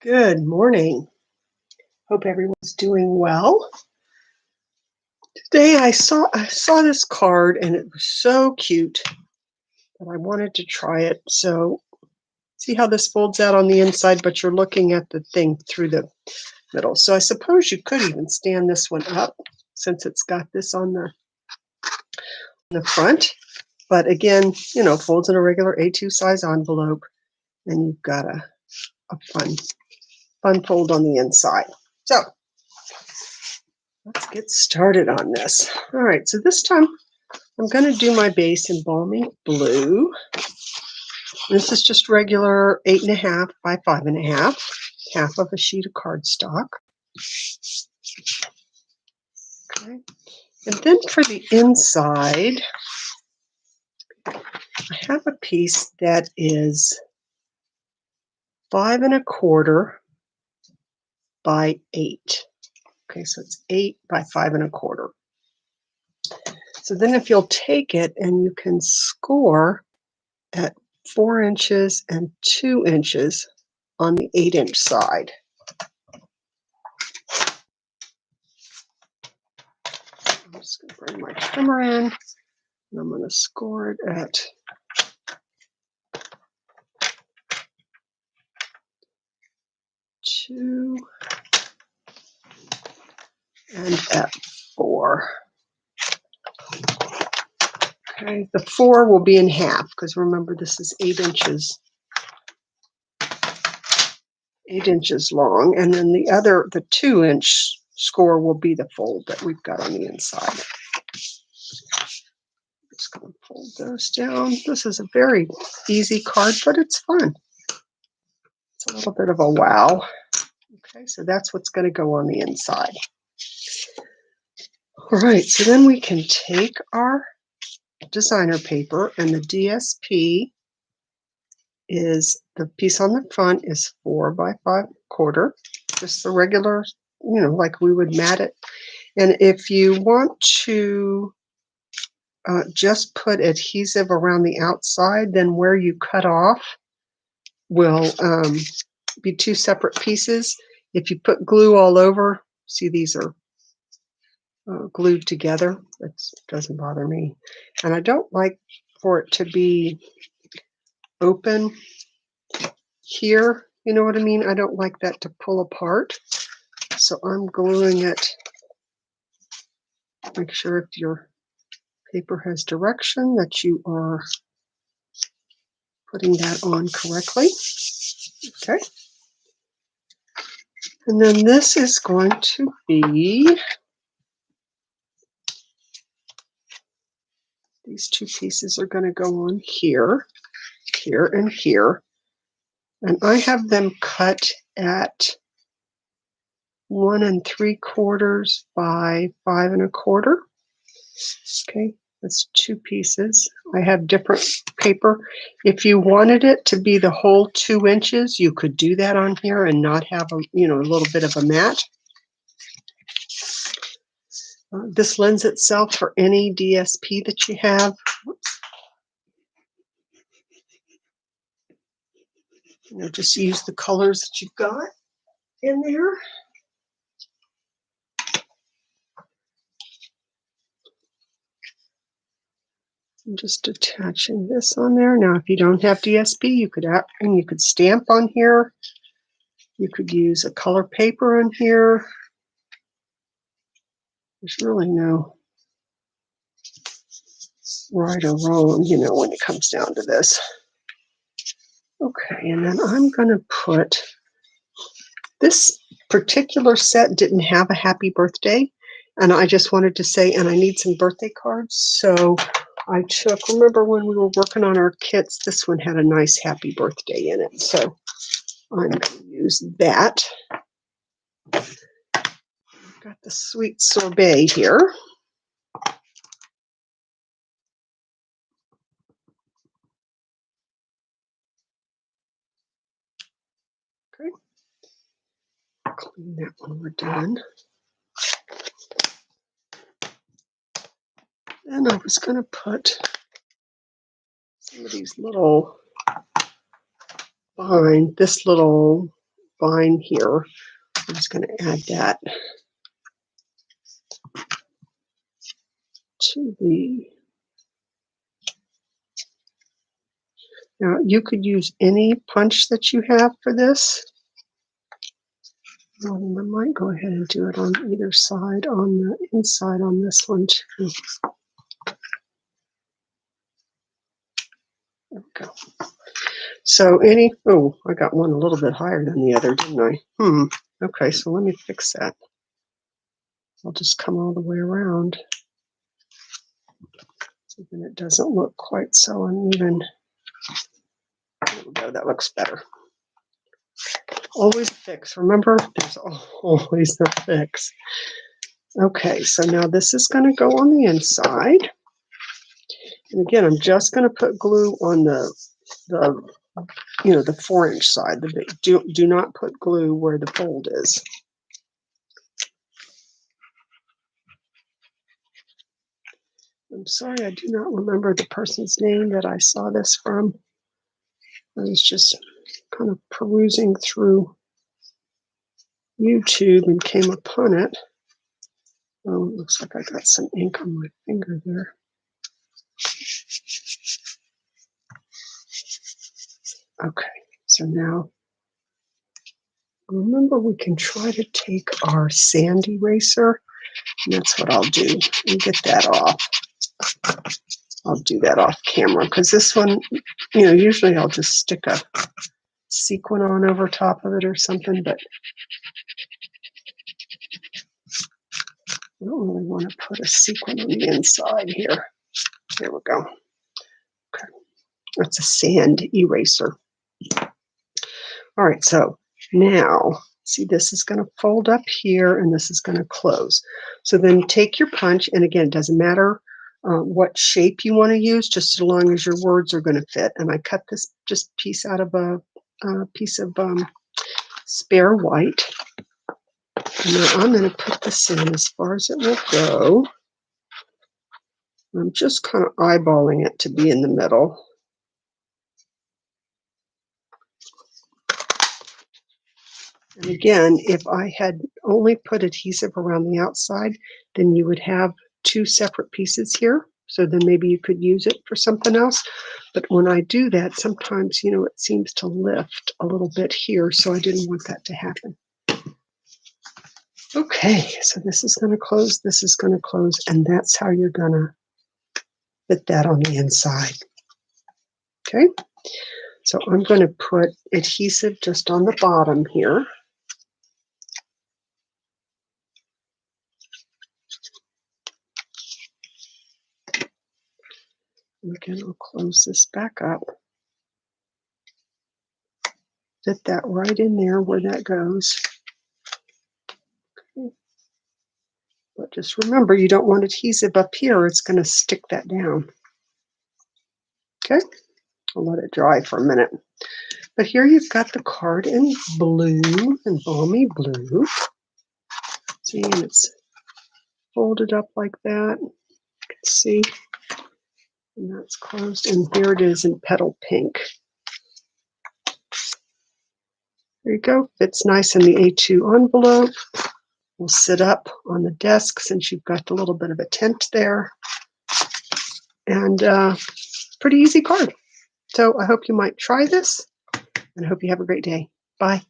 Good morning. Hope everyone's doing well. Today I saw this card and it was so cute that I wanted to try it. So see how this folds out on the inside, but you're looking at the thing through the middle. So I suppose you could even stand this one up since it's got this on the front. But again, folds in a regular A2 size envelope, and you've got a fun fold on the inside. So let's get started on this. All right, so this time I'm going to do my base in Balmy Blue. This is just regular 8.5 by 5.5, half of a sheet of cardstock. Okay, and then for the inside, I have a piece that is 5.25 by 8. Okay, so it's 8 by 5.25. So then if you'll take it and you can score at 4 inches and 2 inches on the 8-inch side. I'm just going to bring my trimmer in, and I'm going to score it at 2 and at 4. Okay, the 4 will be in half because remember this is 8 inches. 8 inches long, and then the 2-inch score will be the fold that we've got on the inside. Just going to fold those down. This is a very easy card, but it's fun. It's a little bit of a wow. Okay, so that's what's going to go on the inside. All right, so then we can take our designer paper, and the DSP is the piece on the front is 4 by 5.25, just the regular, like we would mat it. And if you want to just put adhesive around the outside, then where you cut off will be 2 separate pieces. If you put glue all over, see these are glued together. It doesn't bother me. And I don't like for it to be open here. You know what I mean? I don't like that to pull apart. So I'm gluing it. Make sure if your paper has direction that you are putting that on correctly. Okay. And then this is going to be these 2 pieces are going to go on here, here, and here. And I have them cut at 1 3/4 by 5.25. Okay, that's 2 pieces. I have different paper. If you wanted it to be the whole 2 inches, you could do that on here and not have a little bit of a mat. This lends itself for any DSP that you have. Just use the colors that you've got in there. I'm just attaching this on there. Now, if you don't have DSP, you could stamp on here. You could use a color paper on here. There's really no right or wrong, when it comes down to this. Okay, and then I'm going to put this particular set didn't have a happy birthday, and I just wanted to say, and I need some birthday cards, so I remember when we were working on our kits, this one had a nice happy birthday in it, so I'm going to use that. I've got the sweet sorbet here. Okay. Clean that when we're done. And I was going to put some of these little this little spine here. I'm just going to add that to the... Now, you could use any punch that you have for this. I might go ahead and do it on either side, on the inside on this one too. There we go. So oh, I got one a little bit higher than the other, didn't I? Okay, so let me fix that. I'll just come all the way around. So then it doesn't look quite so uneven. There we go, that looks better. Always a fix. Remember, there's always a fix. Okay, so now this is going to go on the inside. And again, I'm just going to put glue on the 4-inch side. Do not put glue where the fold is. I'm sorry, I do not remember the person's name that I saw this from. I was just kind of perusing through YouTube and came upon it. Oh, it looks like I got some ink on my finger there. Okay, so now remember we can try to take our sand eraser, and that's what I'll do and get that off. I'll do that off camera because this one, usually I'll just stick a sequin on over top of it or something, but I don't really want to put a sequin on the inside here. There we go. Okay, that's a sand eraser. All right, so now, see, this is going to fold up here and this is going to close. So then take your punch, and again, it doesn't matter what shape you want to use, just as long as your words are going to fit. And I cut this just piece out of a piece of spare white. And now I'm going to put this in as far as it will go. I'm just kind of eyeballing it to be in the middle. And again, if I had only put adhesive around the outside, then you would have 2 separate pieces here. So then maybe you could use it for something else. But when I do that, sometimes, it seems to lift a little bit here. So I didn't want that to happen. Okay, so this is going to close, this is going to close, and that's how you're going to fit that on the inside. Okay, so I'm going to put adhesive just on the bottom here. And again, I'll close this back up. Fit that right in there where that goes. Okay. But just remember, you don't want adhesive up here. It's going to stick that down. Okay, I'll let it dry for a minute. But here you've got the card in blue, and balmy blue. See, and it's folded up like that. You can see. And that's closed. And here it is in petal pink. There you go. Fits nice in the A2 envelope. Will sit up on the desk since you've got a little bit of a tent there. And pretty easy card. So I hope you might try this, and I hope you have a great day. Bye.